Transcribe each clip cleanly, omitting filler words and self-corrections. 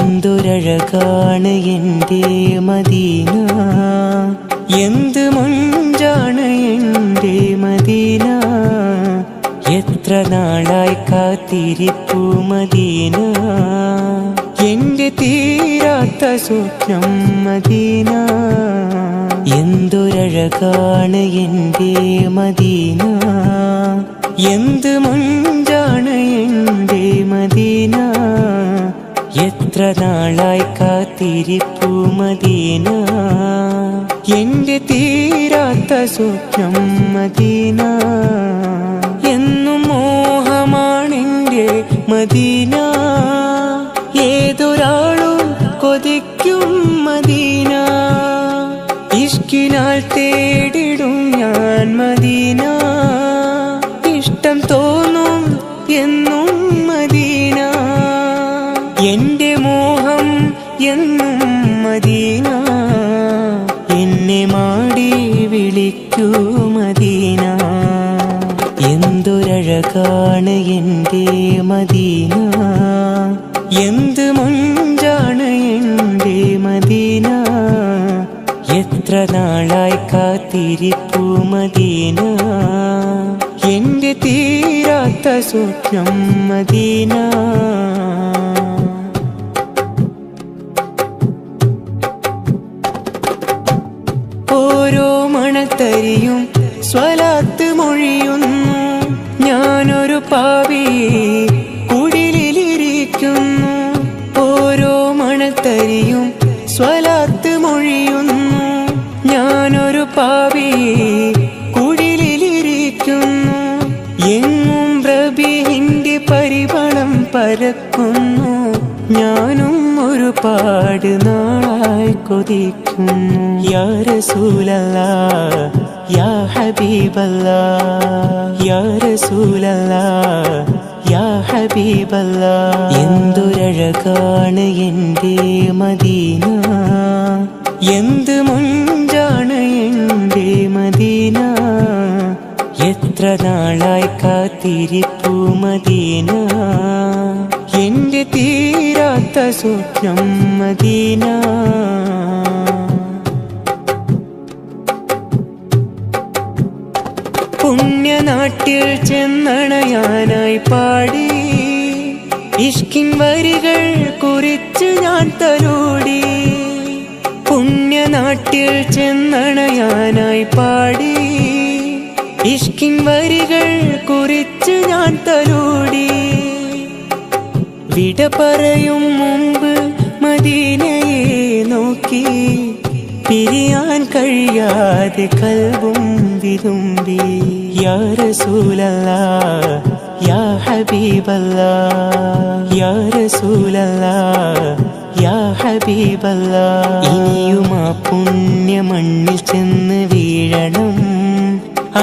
എന്തൊരഴകാണ് എൻ്റെ മദീന, എന്ത് മൊഞ്ചാണ് എൻ്റെ മദീന. എത്ര നാളായി കാത്തിരിപ്പു മദീന, എൻ്റെ തീരാത്ത സ്വപ്നം മദീന. എന്തൊരഴകാണ് എൻ്റെ മദീന, എന്ത് മൊഞ്ചാണ് എൻ്റെ മദീന. എത്ര നാളായി കാത്തിരിപ്പു മദീന, എൻ്റെ തീരാത്ത സ്വപ്നം മദീന. എന്നും മോഹമാണെൻ്റെ മദീന, ഏതൊരാളും കൊതിക്കും മദീന. ഇഷ്കിനാൽ തേടിടും ഞാൻ മദീന, ഇഷ്ടം തോന്നും എന്നും മദീന. എൻ്റെ മോഹം എന്നും മദീന, എന്നെ മാടി വിളിക്കൂ മദീന. എന്തൊരഴകാണ് എൻ്റെ മദീന, എന്ത് മൊഞ്ചാണ് എൻ്റെ മദീന. എത്ര നാളായി കാത്തിരിപ്പു മദീന, എൻ്റെ തീരാത്ത സ്വപ്നം മദീന. ഓരോ മണത്തരിയും സ്വലാത്ത് മൊഴിയുന്നു, ഞാനൊരു പാവി കുടിലിരിക്കുന്നു. ഓരോ മണത്തരിയും സ്വലാത്ത് മൊഴിയുന്നു, ഞാനൊരു പാവി കുടിലിരിക്കുന്നു. എങ്ങും റബീഹിന്റെ പരിമളം പരക്കുന്നു, ഞാനും ഒരുപാട് നാളായി കൊതിക്കുന്നു. യാ റസൂലല്ലാഹ് യാ ഹബീബല്ലാഹ്, യാ റസൂലല്ലാഹ് യാ ഹബീബല്ലാഹ്. എന്തൊരഴകാണ് എൻ്റെ മദീന, എന്ത് മൊഞ്ചാണ് എൻ്റെ മദീന. എത്ര നാളായി കാത്തിരിപ്പു മദീന, എൻ്റെ തീരാത്ത സ്വപ്നം മദീന. പുണ്യനാട്ടിൽ ചെന്നണയാനായി പാടി, ഇഷ്കിൻ വരികൾ കുറിച്ച് ഞാൻ തലോടി. പുണ്യനാട്ടിൽ ചെന്നണയാനായി പാടി, ഇഷ്കിൻ വരികൾ കുറിച്ച് ഞാൻ തലോടി. വിട പറയും മുമ്പ് മദീനയെ നോക്കി, പിരിയാൻ കഴിയാതെ കൽബും വിതുമ്പി. യാ റസൂലല്ലാഹ് യാ ഹബീബല്ലാഹ്, യാ റസൂലല്ലാഹ് യാ ഹബീബല്ലാഹ്. ഇനിയും ആ പുണ്യ മണ്ണിൽ ചെന്ന് വീഴണം,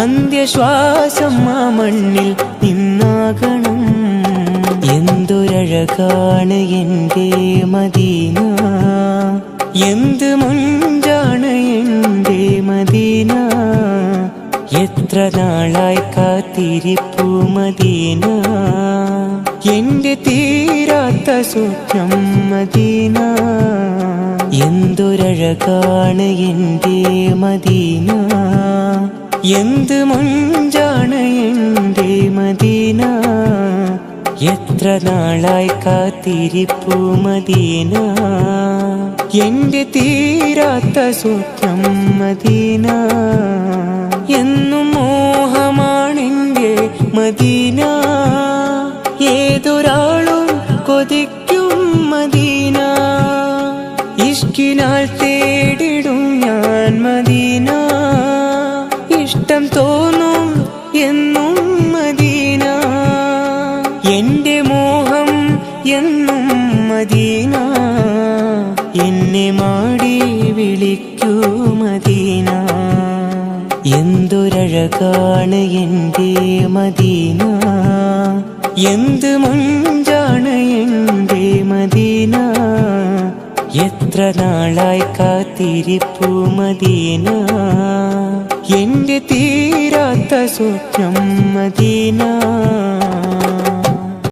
അന്ത്യശ്വാസം ആ മണ്ണിൽ നിന്നാകണം. എന്തൊരഴകാണ് എൻ്റെ മദീന, എന്ത് മൊഞ്ചാണ് എൻ്റെ മദീന. എത്ര നാളായി കാത്തിരിപ്പു മദീന, എൻ്റെ തീരാത്ത സ്വപ്നം മദീന. എന്തൊരഴകാണ് എൻ്റെ മദീന, എന്ത് മൊഞ്ചാണ് എൻ്റെ മദീന. എത്ര നാളായി കാത്തിരിപ്പു മദീന, എൻ്റെ തീരാത്ത സ്വപ്നം മദീന. എന്നും മോഹമാണെൻ്റെ മദീന, ഏതൊരാളും കൊതിക്കും മദീന. ഇഷ്കിനാൽ തേടിടും ഞാൻ മദീന, ഇഷ്ടം തോന്നും എന്നും മദീന. എൻ്റെ മോഹം എന്നും മദീന, എന്നെ മാടി വിളിക്കൂ മദീന. എന്തൊരഴകാണ് എൻ്റെ മദീന, എന്ത് മൊഞ്ചാണ് എൻ്റെ മദീന. എത്ര നാളായി കാത്തിരിപ്പു മദീന, എൻ്റെ തീരാത്ത സ്വപ്നം മദീന.